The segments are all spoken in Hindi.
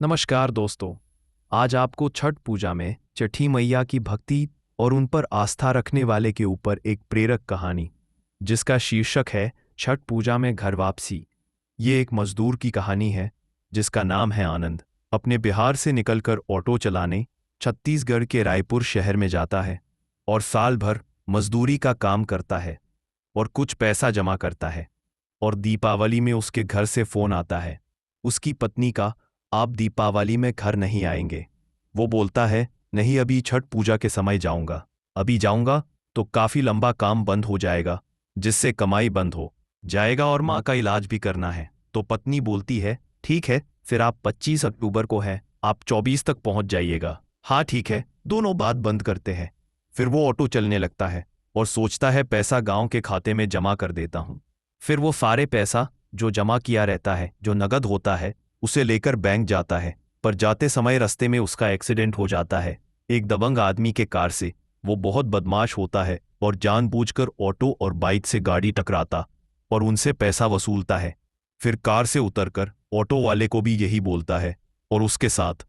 नमस्कार दोस्तों। आज आपको छठ पूजा में छठी मैया की भक्ति और उन पर आस्था रखने वाले के ऊपर एक प्रेरक कहानी जिसका शीर्षक है छठ पूजा में घर वापसी। ये एक मजदूर की कहानी है जिसका नाम है आनंद। अपने बिहार से निकलकर ऑटो चलाने छत्तीसगढ़ के रायपुर शहर में जाता है और साल भर मजदूरी का काम करता है और कुछ पैसा जमा करता है। और दीपावली में उसके घर से फोन आता है उसकी पत्नी का, आप दीपावली में घर नहीं आएंगे। वो बोलता है, नहीं, अभी छठ पूजा के समय जाऊंगा। अभी जाऊंगा तो काफी लंबा काम बंद हो जाएगा जिससे कमाई बंद हो जाएगा और माँ का इलाज भी करना है। तो पत्नी बोलती है, ठीक है, फिर आप 25 अक्टूबर को है, आप 24 तक पहुंच जाइएगा। हाँ ठीक है, दोनों बात बंद करते हैं। फिर वो ऑटो चलने लगता है और सोचता है पैसा गांव के खाते में जमा कर देता हूं। फिर वो सारे पैसा जो जमा किया रहता है, जो नगद होता है, उसे लेकर बैंक जाता है। पर जाते समय रास्ते में उसका एक्सीडेंट हो जाता है एक दबंग आदमी के कार से। वो बहुत बदमाश होता है और जानबूझकर ऑटो और बाइक से गाड़ी टकराता और उनसे पैसा वसूलता है। फिर कार से उतरकर ऑटो वाले को भी यही बोलता है और उसके साथ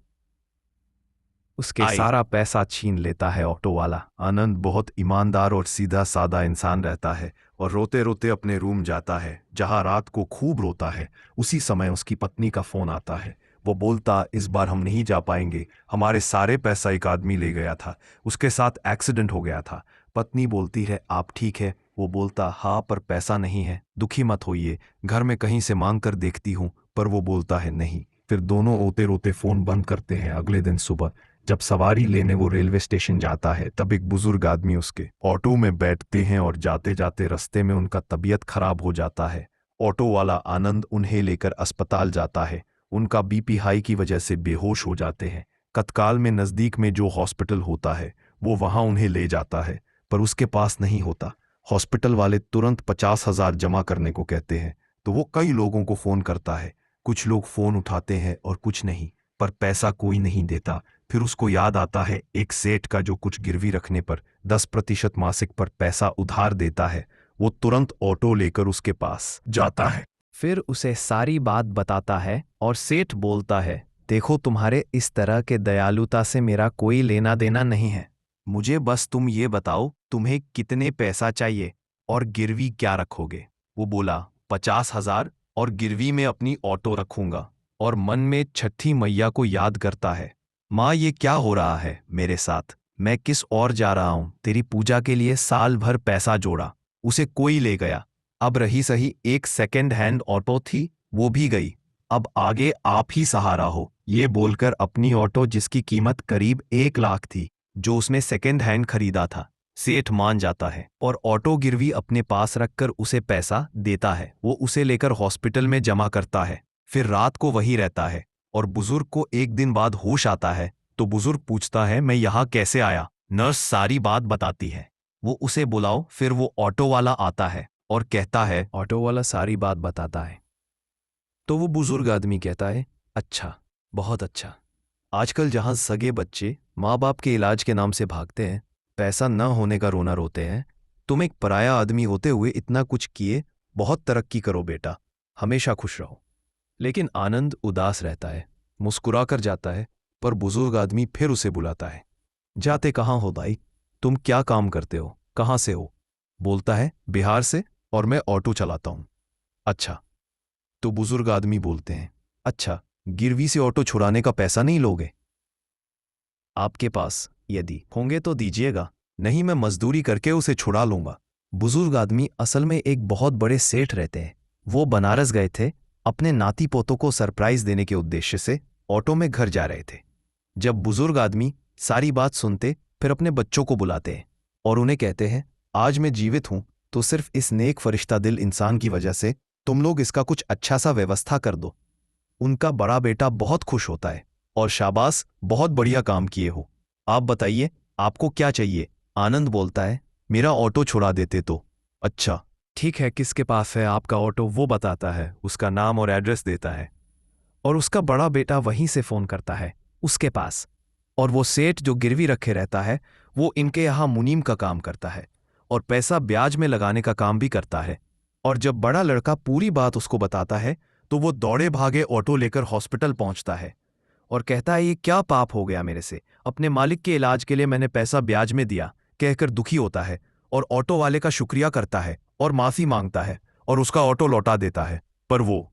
उसके सारा पैसा छीन लेता है ऑटो वाला। आनंद बहुत ईमानदार और सीधा साधा इंसान रहता है और रोते रोते अपने रूम जाता है जहां रात को खूब रोता है। उसी समय उसकी पत्नी का फोन आता है। वो बोलता, इस बार हम नहीं जा पाएंगे, हमारे सारे पैसा एक आदमी ले गया था, उसके साथ एक्सीडेंट हो गया था। पत्नी बोलती है, आप ठीक है? वो बोलता, हाँ, पर पैसा नहीं है, दुखी मत होइए, घर में कहीं से मांग कर देखती हूँ। पर वो बोलता है नहीं। फिर दोनों रोते रोते फोन बंद करते हैं। अगले दिन सुबह जब सवारी लेने वो रेलवे स्टेशन जाता है तब एक बुजुर्ग आदमी उसके ऑटो में बैठते हैं और जाते जाते रास्ते में उनका तबीयत खराब हो जाता है। ऑटो वाला आनंद उन्हें लेकर अस्पताल जाता है। उनका बीपी हाई की वजह से बेहोश हो जाते हैं। तत्काल में नज़दीक में जो हॉस्पिटल होता है वो वहां उन्हें ले जाता है, पर उसके पास नहीं होता। हॉस्पिटल वाले तुरंत 50,000 जमा करने को कहते हैं। तो वो कई लोगों को फोन करता है। कुछ लोग फोन उठाते हैं और कुछ नहीं, पर पैसा कोई नहीं देता। फिर उसको याद आता है एक सेठ का जो कुछ गिरवी रखने पर 10% मासिक पर पैसा उधार देता है। वो तुरंत ऑटो लेकर उसके पास जाता है, फिर उसे सारी बात बताता है और सेठ बोलता है, देखो, तुम्हारे इस तरह के दयालुता से मेरा कोई लेना देना नहीं है। मुझे बस तुम ये बताओ तुम्हें कितने पैसा चाहिए और गिरवी क्या रखोगे। वो बोला, 50,000, और गिरवी में अपनी ऑटो रखूंगा। और मन में छठी मैया को याद करता है, माँ, ये क्या हो रहा है मेरे साथ? मैं किस ओर जा रहा हूं? तेरी पूजा के लिए साल भर पैसा जोड़ा, उसे कोई ले गया। अब रही सही एक सेकेंड हैंड ऑटो थी, वो भी गई। अब आगे आप ही सहारा हो। ये बोलकर अपनी ऑटो, जिसकी कीमत करीब 1 लाख थी, जो उसने सेकेंड हैंड खरीदा था, सेठ मान जाता है और ऑटो गिरवी अपने पास रखकर उसे पैसा देता है। वो उसे लेकर हॉस्पिटल में जमा करता है। फिर रात को वही रहता है और बुजुर्ग को एक दिन बाद होश आता है। तो बुजुर्ग पूछता है, मैं यहाँ कैसे आया? नर्स सारी बात बताती है। वो उसे बुलाओ। फिर वो ऑटो वाला आता है और कहता है, ऑटो वाला सारी बात बताता है। तो वो बुजुर्ग आदमी कहता है, अच्छा, बहुत अच्छा। आजकल जहां सगे बच्चे माँ बाप के इलाज के नाम से भागते हैं, पैसा न होने का रोना रोते हैं, तुम एक पराया आदमी होते हुए इतना कुछ किए, बहुत तरक्की करो बेटा, हमेशा खुश रहो। लेकिन आनंद उदास रहता है, मुस्कुरा कर जाता है। पर बुजुर्ग आदमी फिर उसे बुलाता है, जाते कहाँ हो भाई? तुम क्या काम करते हो? कहाँ से हो? बोलता है, बिहार से, और मैं ऑटो चलाता हूं। अच्छा। तो बुजुर्ग आदमी बोलते हैं, अच्छा, गिरवी से ऑटो छुड़ाने का पैसा नहीं लोगे? आपके पास यदि होंगे तो दीजिएगा, नहीं मैं मजदूरी करके उसे छुड़ा लूंगा। बुजुर्ग आदमी असल में एक बहुत बड़े सेठ रहते हैं। वो बनारस गए थे, अपने नाती पोतों को सरप्राइज देने के उद्देश्य से ऑटो में घर जा रहे थे। जब बुजुर्ग आदमी सारी बात सुनते, फिर अपने बच्चों को बुलाते हैं और उन्हें कहते हैं, आज मैं जीवित हूं तो सिर्फ इस नेक फरिश्ता दिल इंसान की वजह से। तुम लोग इसका कुछ अच्छा सा व्यवस्था कर दो। उनका बड़ा बेटा बहुत खुश होता है और शाबाश, बहुत बढ़िया काम किए हो। आप बताइए, आपको क्या चाहिए? आनंद बोलता है, मेरा ऑटो छुड़ा देते तो। अच्छा, ठीक है, किसके पास है आपका ऑटो? वो बताता है, उसका नाम और एड्रेस देता है और उसका बड़ा बेटा वहीं से फोन करता है उसके पास। और वो सेठ जो गिरवी रखे रहता है, वो इनके यहाँ मुनीम का काम करता है और पैसा ब्याज में लगाने का काम भी करता है। और जब बड़ा लड़का पूरी बात उसको बताता है तो वो दौड़े भागे ऑटो लेकर हॉस्पिटल पहुंचता है और कहता है ये क्या पाप हो गया मेरे से, अपने मालिक के इलाज के लिए मैंने पैसा ब्याज में दिया, कहकर दुखी होता है और ऑटो वाले का शुक्रिया करता है और माफी मांगता है और उसका ऑटो लौटा देता है। पर वो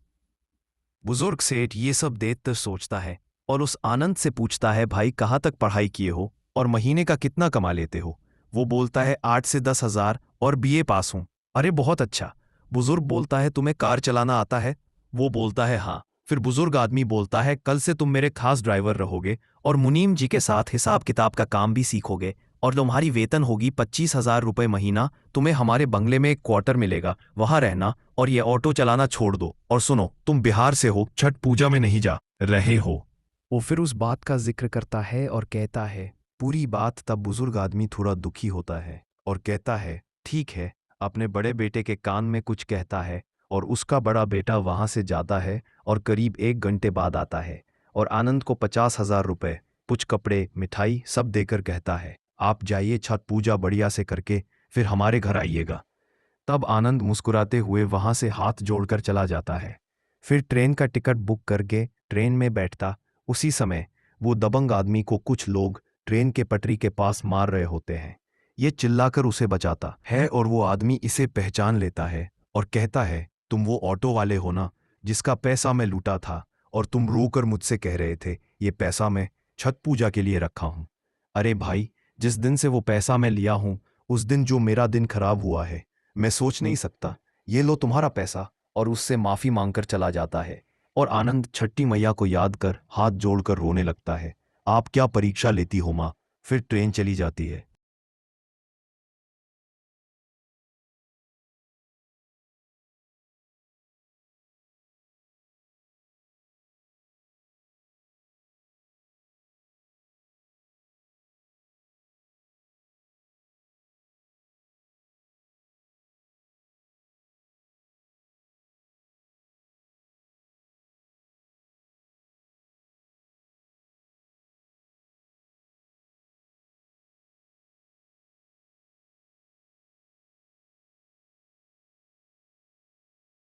बुजुर्ग सेठ ये सब देखकर सोचता है और उस आनंद से पूछता है, भाई कहाँ तक पढ़ाई किए हो और महीने का कितना कमा लेते हो? वो बोलता है 8 से 10 हज़ार और बीए पास हूं। अरे बहुत अच्छा। बुजुर्ग बोलता है, तुम्हें कार चलाना आता है? वो बोलता है हाँ। फिर बुजुर्ग आदमी बोलता है, कल से तुम मेरे खास ड्राइवर रहोगे और मुनीम जी के साथ हिसाब किताब का काम भी सीखोगे और तुम्हारी वेतन होगी 25,000 रुपये महीना। तुम्हें हमारे बंगले में एक क्वार्टर मिलेगा, वहां रहना और ये ऑटो चलाना छोड़ दो। और सुनो, तुम बिहार से हो, छठ पूजा में नहीं जा रहे हो। वो फिर उस बात का जिक्र करता है और कहता है पूरी बात। तब बुजुर्ग आदमी थोड़ा दुखी होता है और कहता है, ठीक है। अपने बड़े बेटे के कान में कुछ कहता है और उसका बड़ा बेटा वहां से जाता है और करीब 1 घंटे बाद आता है और आनंद को 50,000 रुपये, कुछ कपड़े, मिठाई सब देकर कहता है, आप जाइए, छठ पूजा बढ़िया से करके फिर हमारे घर आइएगा। तब आनंद मुस्कुराते हुए वहां से हाथ जोड़कर चला जाता है। फिर ट्रेन का टिकट बुक करके ट्रेन में बैठता। उसी समय वो दबंग आदमी को कुछ लोग ट्रेन के पटरी के पास मार रहे होते हैं। ये चिल्लाकर उसे बचाता है और वो आदमी इसे पहचान लेता है और कहता है, तुम वो ऑटो वाले हो ना जिसका पैसा मैं लूटा था और तुम रोकर मुझसे कह रहे थे ये पैसा मैं छठ पूजा के लिए रखा हूं। अरे भाई, जिस दिन से वो पैसा मैं लिया हूं उस दिन जो मेरा दिन खराब हुआ है मैं सोच नहीं सकता। ये लो तुम्हारा पैसा। और उससे माफी मांगकर चला जाता है और आनंद छठी मैया को याद कर हाथ जोड़कर रोने लगता है। आप क्या परीक्षा लेती हो माँ? फिर ट्रेन चली जाती है।